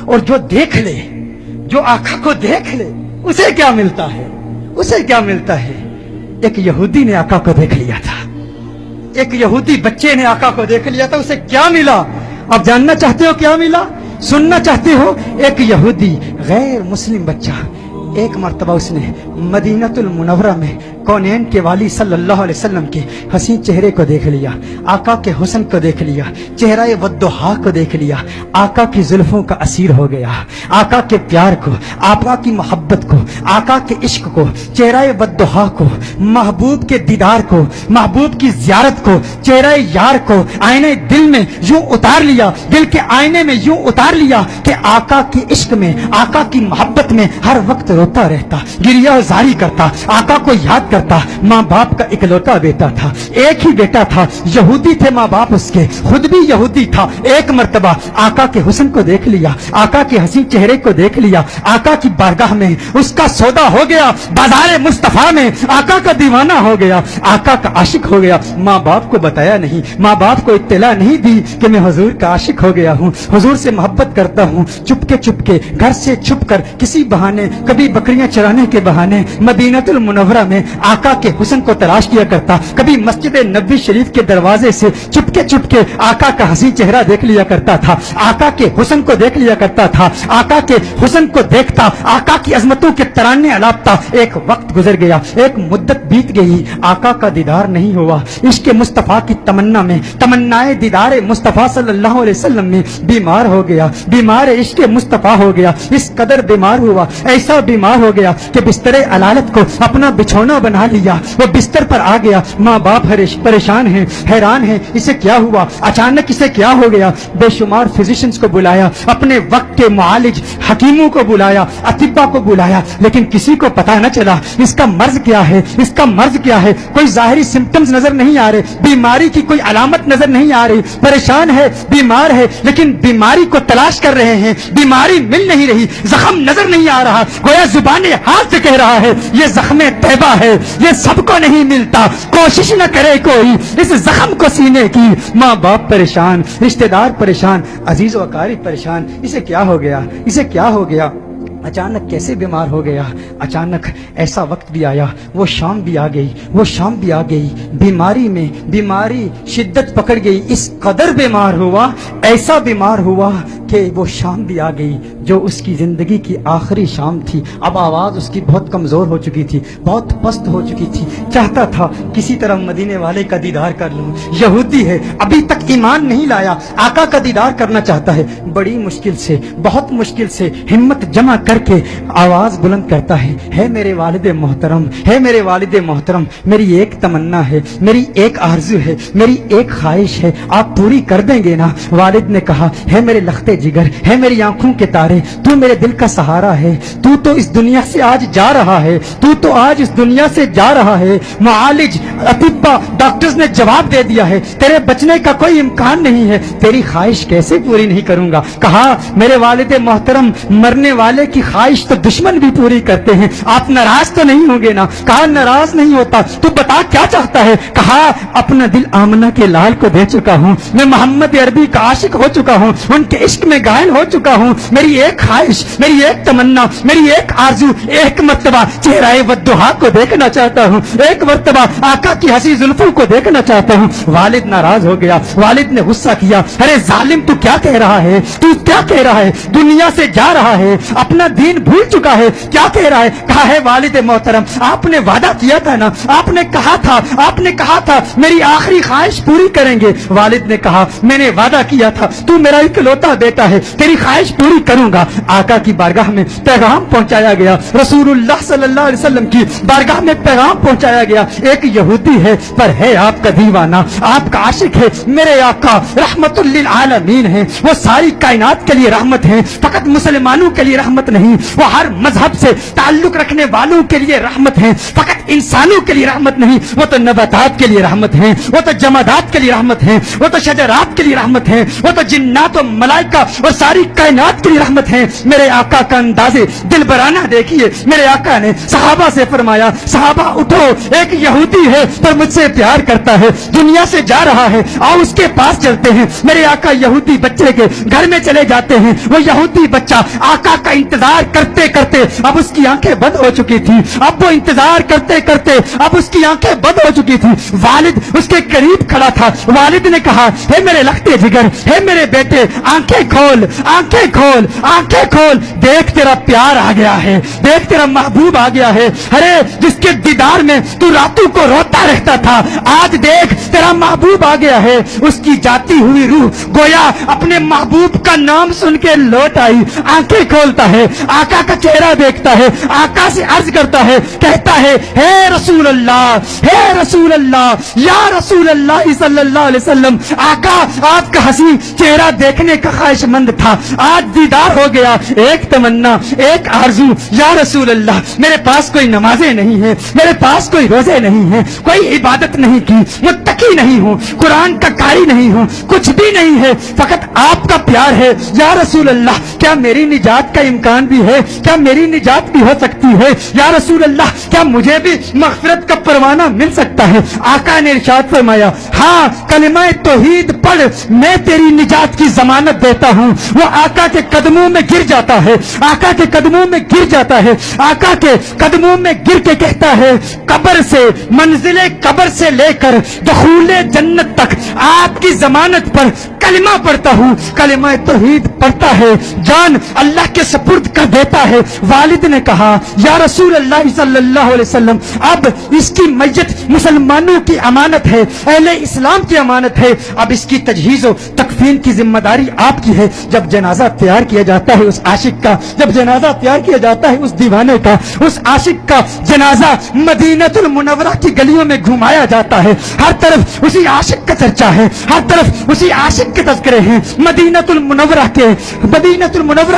اور جو دیکھ لے، جو آقا کو دیکھ لے، اسے کیا ملتا ہے؟ اسے کیا ملتا ہے؟ ایک یہودی نے آقا کو دیکھ لیا تھا، ایک یہودی بچے نے آقا کو دیکھ لیا تھا، اسے کیا ملا؟ آپ جاننا چاہتے ہو کیا ملا؟ سننا چاہتے ہو؟ ایک یہودی غیر مسلم بچہ ایک مرتبہ اس نے مدینہ المنورہ میں کونین کے والی صلی اللہ علیہ وسلم کے حسین چہرے کو دیکھ لیا، آقا کے حسن کو دیکھ لیا، چہرہ والضحیٰ کو دیکھ لیا، آقا کی زلفوں کا اسیر ہو گیا، آقا کے پیار کو، آقا کی محبت کو، آقا کے عشق کو، چہرہ والضحیٰ کو، محبوب کے دیدار کو، محبوب کی زیارت کو، چہرہ یار کو آئینے دل میں یوں اتار لیا، دل کے آئینے میں یوں اتار لیا کہ آقا کے عشق میں، آقا کی محبت میں ہر وقت روتا رہتا، گریہ زاری کرتا، آقا کو یاد کرتا۔ ماں باپ کا اکلوتا بیٹا تھا، ایک ہی بیٹا تھا، یہودی تھے ماں باپ اس کے، خود بھی یہودی تھا۔ ایک مرتبہ آقا کے حسن کو دیکھ لیا، آقا کے حسین چہرے کو دیکھ لیا، آقا کی بارگاہ میں اس کا سودا ہو گیا، بازار مصطفیٰ میں آقا کا دیوانہ ہو گیا، آقا کا عاشق ہو گیا۔ ماں باپ کو بتایا نہیں، ماں باپ کو اطلاع نہیں دی کہ میں حضور کا عاشق ہو گیا ہوں، حضور سے محبت کرتا ہوں۔ چپ کے گھر سے چھپ کر کسی بہانے، کبھی بکریاں چرانے کے بہانے مدینہ المنورہ میں آقا کے حسن کو تلاش کیا کرتا، کبھی مسجد نبوی شریف کے دروازے سے چپ کے آقا کا حسین چہرہ دیکھ لیا کرتا تھا، آقا کے حسن کو دیکھ لیا کرتا تھا، آقا کے حسن کو دیکھتا، آقا کی عظمتوں کے ترانے الاپتا۔ ایک وقت گزر گیا، ایک مدت بیت گئی، آقا کا دیدار نہیں ہوا۔ عشق مصطفیٰ کی تمنا میں، تمنائے دیدار مصطفیٰ صلی اللہ علیہ وسلم میں بیمار ہو گیا، بیمار عشق مصطفیٰ ہو گیا، اس قدر بیمار ہوا، ایسا بیمار ہو گیا کہ بستر علالت کو اپنا بچھونا بنا لیا، وہ بستر پر آ گیا۔ ماں باپ پریشان ہیں، حیران ہیں، اسے کیا ہوا، اچانک اسے کیا ہو گیا۔ بے شمار فزیشنز کو بلایا، اپنے وقت کے معالج حکیموں کو بلایا، اطباء کو بلایا، لیکن کسی کو پتہ نہ چلا اس کا مرض کیا ہے، اس کا مرض کیا ہے۔ کوئی ظاہری سمپٹمز نظر نہیں آ رہے، بیماری کی کوئی علامت نظر نہیں آ رہی، پریشان ہے، بیمار ہے، لیکن بیماری کو تلاش کر رہے ہیں، بیماری مل نہیں رہی، زخم نظر نہیں آ رہا، گویا زبان حال سے کہہ رہا ہے یہ زخم طیبہ ہے، یہ سب کو نہیں ملتا، کوشش نہ کرے کوئی اس زخم کو سینے کی۔ ماں باپ پریشان، رشتہ دار پریشان، عزیز و اقارب پریشان، اسے کیا ہو گیا، اسے کیا ہو گیا، اچانک کیسے بیمار ہو گیا۔ اچانک ایسا وقت بھی آیا، وہ شام بھی آ گئی، وہ شام بھی آ گئی، بیماری میں بیماری شدت پکڑ گئی، اس قدر بیمار ہوا، ایسا بیمار ہوا کہ وہ شام بھی آ گئی جو اس کی زندگی کی آخری شام تھی۔ اب آواز اس کی بہت کمزور ہو چکی تھی، بہت پست ہو چکی تھی، چاہتا تھا کسی طرح مدینے والے کا دیدار کر لوں۔ یہودی ہے، ابھی تک ایمان نہیں لایا، آقا کا دیدار کرنا چاہتا ہے۔ بڑی مشکل سے، بہت مشکل سے ہمت جمع کر کے آواز بلند کرتا ہے میرے والد محترم، ہے میرے والد محترم، میری ایک تمنا ہے، میری ایک آرزو ہے، میری ایک خواہش ہے، آپ پوری کر دیں گے نا؟ والد نے کہا ہے میرے لختے جگر، ہے میری آنکھوں کے تارے، تو میرے دل کا سہارا ہے، تو اس دنیا سے آج جا رہا ہے، تو آج اس دنیا سے جا رہا ہے۔ معالج، اطباء، ڈاکٹرز نے جواب دے دیا ہے تیرے بچنے کا کوئی امکان نہیں ہے، تیری خواہش کیسے پوری نہیں کروں گا؟ کہا میرے والد محترم، مرنے والے کی خواہش تو دشمن بھی پوری کرتے ہیں، آپ ناراض تو نہیں ہوں گے نا؟ کہا ناراض نہیں ہوتا، تو بتا کیا چاہتا ہے؟ کہا اپنا دل آمنہ کے لال کو دے چکا ہوں، میں محمد عربی کا عاشق ہو چکا ہوں، ان کے عشق میں گائل ہو چکا ہوں، میری ایک خواہش، میری ایک تمنا، میری ایک آرزو، ایک مرتبہ چہرہ والضحیٰ کو دیکھنا چاہتا ہوں، ایک مرتبہ آقا کی حسین زلفوں کو دیکھنا چاہتا ہوں۔ والد ناراض ہو گیا، والد نے غصہ کیا، ارے ظالم تو کیا کہہ رہا ہے، تو کیا کہہ رہا ہے؟ دنیا سے جا رہا ہے، اپنا دین بھول چکا ہے، کیا کہہ رہا ہے؟ کہا ہے والد محترم، آپ نے وعدہ کیا تھا نا، آپ نے کہا تھا میری آخری خواہش پوری کریں گے۔ والد نے کہا میں نے وعدہ کیا تھا، تو میرا اکلوتا بیٹا ہے، تیری خواہش پوری کروں گا۔ آقا کی بارگاہ میں پیغام پہنچایا گیا، رسول اللہ صلی اللہ علیہ وسلم کی بارگاہ میں پیغام پہنچایا گیا، ایک یہودی ہے پر ہے آپ کا دیوانہ، آپ کا عاشق ہے، میرے آقا رحمت للعالمین ہیں، وہ ساری کائنات کے لیے رحمت ہیں، فقط مسلمانوں کے لیے رحمت نہیں، وہ ہر مذہب سے تعلق رکھنے والوں کے لیے رحمت ہیں، فقط انسانوں کے لیے رحمت نہیں، وہ تو نباتات کے لیے رحمت ہیں، وہ تو جمادات کے لیے رحمت ہیں، وہ تو شجرات کے لیے رحمت ہیں، وہ تو جنات و ملائکہ اور ساری کائنات کے لیے رحمت ہیں۔ میرے آقا کا انداز دل برانہ دیکھیے، میرے آقا نے صحابہ سے فرمایا صحابہ اٹھو، ایک یہودی ہے پر مجھ سے پیار کرتا ہے، دنیا سے جا رہا ہے، آؤ اس کے پاس چلتے ہیں، میرے آقا یہودی بچے کے گھر میں چلے جاتے ہیں. وہ یہودی بچہ آقا کا انتظار کرتے کرتے اب اس کی آنکھیں بند ہو چکی تھی. اب وہ انتظار کرتے کرتے اب اس کی آنکھیں بند ہو چکی تھی. والد اس کے قریب کھڑا تھا. والد نے کہا، ہے میرے لختے جگر، ہے میرے بیٹے، آنکھیں کھول، آنکھیں کھول، آنکھیں کھول. دیکھ تیرا پیار آ گیا ہے، دیکھ تیرا محبوب آ گیا ہے. ارے جس کے دیدار میں تو راتوں کو روتا رہتا تھا، آج دیکھ تیرا محبوب آ گیا ہے. اس کی جاتی ہوئی روح گویا اپنے محبوب کا نام سن کے لوٹ آئی. آنکھیں کھولتا ہے، آقا کا چہرہ دیکھتا ہے، آقا سے عرض کرتا ہے، کہتا ہے، ہے رسول اللہ، ہے رسول اللہ، یا رسول اللہ صلی اللہ علیہ وسلم. آقا آپ کا حسین چہرہ دیکھنے کا خواہش مند تھا، آج دیدار ہو گیا. ایک تمنا، ایک آرزو، یا رسول اللہ، میرے پاس کوئی نمازیں نہیں ہیں، میرے پاس کوئی روزے نہیں ہیں، کوئی عبادت نہیں کی، متقی نہیں ہوں، قرآن کا قاری نہیں ہوں، کچھ بھی نہیں ہے، فقط آپ کا پیار ہے. یا رسول اللہ، کیا میری نجات کا امکان بھی ہے؟ کیا میری نجات بھی ہو سکتی ہے؟ یا رسول اللہ، کیا مجھے بھی مغفرت کا پروانہ مل سکتا ہے؟ آقا نے ارشاد فرمایا، ہاں کلمہ توحید پڑھ، میں تیری نجات کی ضمانت دیتا ہوں. وہ آقا کے قدموں میں گر جاتا ہے، آقا کے قدموں میں گر جاتا ہے، آقا کے قدموں میں گر کے کہتا ہے، قبر سے، منزل قبر سے لے کر دخول جنت تک آپ کی ضمانت پر کلمہ پڑھتا ہوں. کلمہ توحید پڑھتا ہے، جان اللہ کے سپرد کر دیتا ہے. والد نے کہا، یا رسول اللہ صلی اللہ علیہ وسلم، اب اس کی میت مسلمانوں کی امانت ہے، اہل اسلام کی امانت ہے. اب اس کی تجہیز و تکفین کی ذمہ داری آپ کی ہے. جب جنازہ تیار کیا جاتا ہے اس عاشق کا، جب جنازہ تیار کیا جاتا ہے اس دیوانے کا، اس عاشق کا جنازہ مدینہ المنورہ کی گلیوں میں گھمایا جاتا ہے. ہر طرف اسی عاشق کا چرچا ہے، ہر طرف اسی عاشق کے تذکرے ہیں. مدینہ المنورہ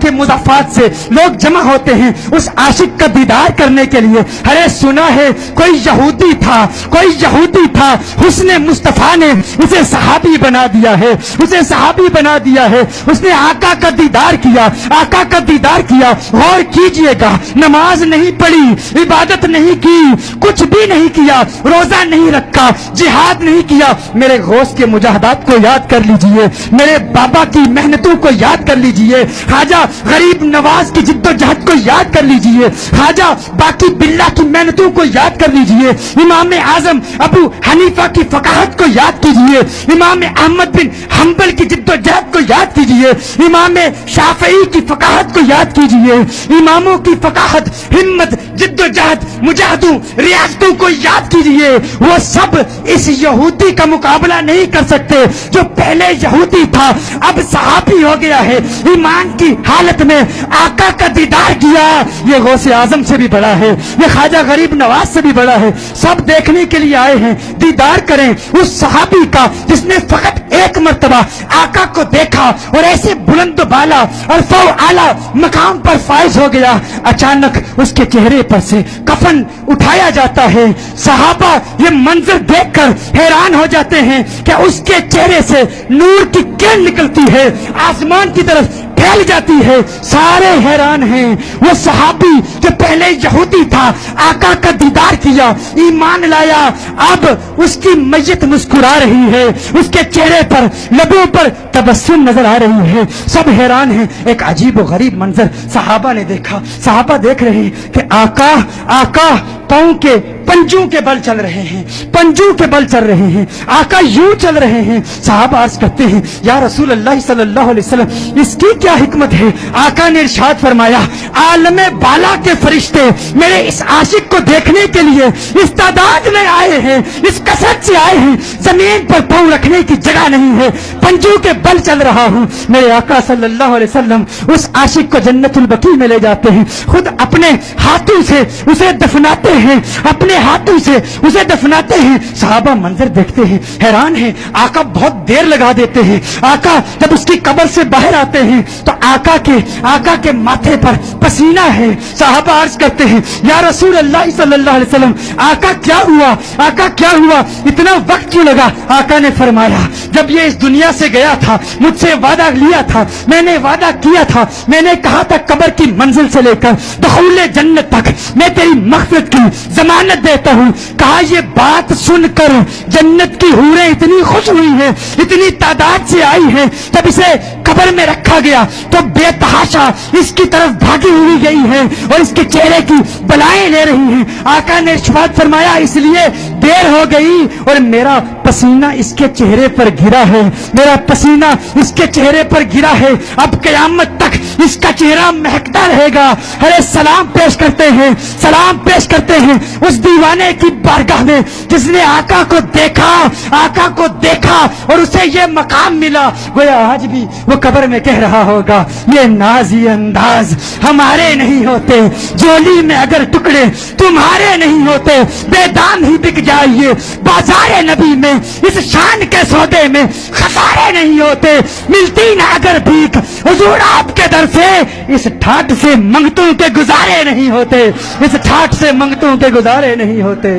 کے مضافات سے لوگ جمع ہوتے ہیں اس عاشق کا دیدار کرنے کے لیے. ارے سنا ہے کوئی یہودی تھا، کوئی یہودی تھا، حسن مصطفیٰ نے اسے صحابی بنا دیا ہے، اسے صحابی بنا دیا ہے. اس نے آقا کا دیدار کیا، آقا کا دیدار کیا. غور کیجئے گا، نماز نہیں پڑھی، عبادت نہیں کی، کچھ بھی نہیں کیا، روزہ نہیں رکھا، جہاد نہیں کیا. میرے غوث کے مجاہدات کو یاد کر لیجئے، میرے بابا کی محنتوں کو یاد کر لیجئے، خواجہ غریب نواز کی جد و جہد کو یاد کر لیجئے، خواجہ باقی باللہ کی محنتوں کو یاد کر لیجئے، امام اعظم ابو حنیفہ کی فقاہت کو یاد کیجئے، امام احمد بن حنبل کی جد و جہد کو یاد کیجئے، امام شافعی کی فقاہت کو یاد کیجئے. اماموں کی فقاہت، ہمت، جد و جہد، مجاہدوں، ریاستوں کو یاد کیجئے. وہ سب اس یہودی کا مقابلہ نہیں کر سکتے جو پہلے یہودی تھا اب صحابی ہو گیا ہے. ایمان کی حالت میں آقا کا دیدار کیا. یہ غوث اعظم سے بھی بڑا ہے، یہ خواجہ غریب نواز سے بھی بڑا ہے. سب دیکھنے کے لیے آئے ہیں، دیدار کریں اس صحابی کا جس نے فقط ایک مرتبہ آقا کو دیکھا اور ایسے بلند و بالا اور فوق اعلیٰ مقام پر فائز ہو گیا. اچانک اس کے چہرے پر سے کفن اٹھایا جاتا ہے. صحابہ یہ منظر دیکھ کر حیران ہو جاتے ہیں کہ اس کے چہرے سے نور کی کرن نکلتی ہے، آسمان کی طرف پھیل جاتی ہے. سارے حیران ہیں. وہ صحابی جو پہلے یہودی تھا، آقا کا دیدار کیا، ایمان لایا، اب اس کی میت مسکرا رہی ہے، اس کے چہرے پر، لبوں پر تبسم نظر آ رہی ہے. سب حیران ہیں. ایک عجیب و غریب منظر صحابہ نے دیکھا. صحابہ دیکھ رہے ہیں کہ آقا پاؤں کے پنجوں کے بل چل رہے ہیں، پنجوں کے بل چل رہے ہیں، آقا یوں چل رہے ہیں. صحابہ عرض کرتے ہیں، یا رسول اللہ صلی اللہ علیہ وسلم، اس کی کیا حکمت ہے؟ آقا نے ارشاد فرمایا، عالم بالا کے فرشتے میرے اس عاشق کو دیکھنے کے لیے اس تعداد میں آئے ہیں، اس کثرت سے آئے ہیں، زمین پر پاؤں رکھنے کی جگہ نہیں ہے، پنجوں کے بل چل رہا ہوں. میرے آقا صلی اللہ علیہ وسلم اس عاشق کو جنت البقیع میں لے جاتے ہیں، خود اپنے ہاتھوں سے اسے دفناتے ہیں، اپنے ہاتھوں سے اسے دفناتے ہیں. صحابہ منظر دیکھتے ہیں، حیران ہیں. آقا بہت دیر لگا دیتے ہیں. آقا جب اس کی قبر سے باہر آتے ہیں تو آقا کے ماتھے پر پسینہ ہے. صحابہ عرض کرتے ہیں، یا رسول اللہ صلی اللہ علیہ وسلم، آقا کیا ہوا؟ آقا کیا ہوا؟ اتنا وقت کیوں لگا؟ آقا نے فرمایا، جب یہ اس دنیا سے گیا تھا مجھ سے وعدہ لیا تھا، میں نے وعدہ کیا تھا، میں نے کہا تھا قبر کی منزل سے لے کر دخول جنت تک میں تیری مغفرت کی ضمانت دیتا ہوں. کہا یہ بات سن کر جنت کی حوریں اتنی خوش ہوئی ہیں, اتنی تعداد سے آئی ہیں, جب اسے قبر میں رکھا گیا تو بے تحاشا اس کی طرف بھاگی ہوئی گئی ہیں اور اس کے چہرے کی بلائیں لے رہی ہیں. آقا نے ارشاد فرمایا اس لیے دیر ہو گئی اور میرا پسینہ اس کے چہرے پر گرا ہے, میرا پسینہ اس کے چہرے پر گرا ہے, اب قیامت تک اس کا چہرہ مہکتا رہے گا. ارے سلام پیش کرتے ہیں, سلام پیش کرتے ہیں اس دیوانے کی بارگاہ میں جس نے آقا کو دیکھا, آقا کو دیکھا اور اسے یہ مقام ملا. گویا آج بھی وہ قبر میں کہہ رہا ہوگا یہ ناز یہ انداز ہمارے نہیں ہوتے, جولی میں اگر ٹکڑے تمہارے نہیں ہوتے, بے دام ہی بک جائیے بازار نبی میں, اس شان کے سودے میں خسارے نہیں ہوتے, ملتی نہ اگر بھیک حضور آپ کے در سے, اس ٹھاٹ سے منگتوں کے گزارے نہیں ہوتے, اس ٹھاٹ سے منگتوں کے گزارے نہیں ہوتے.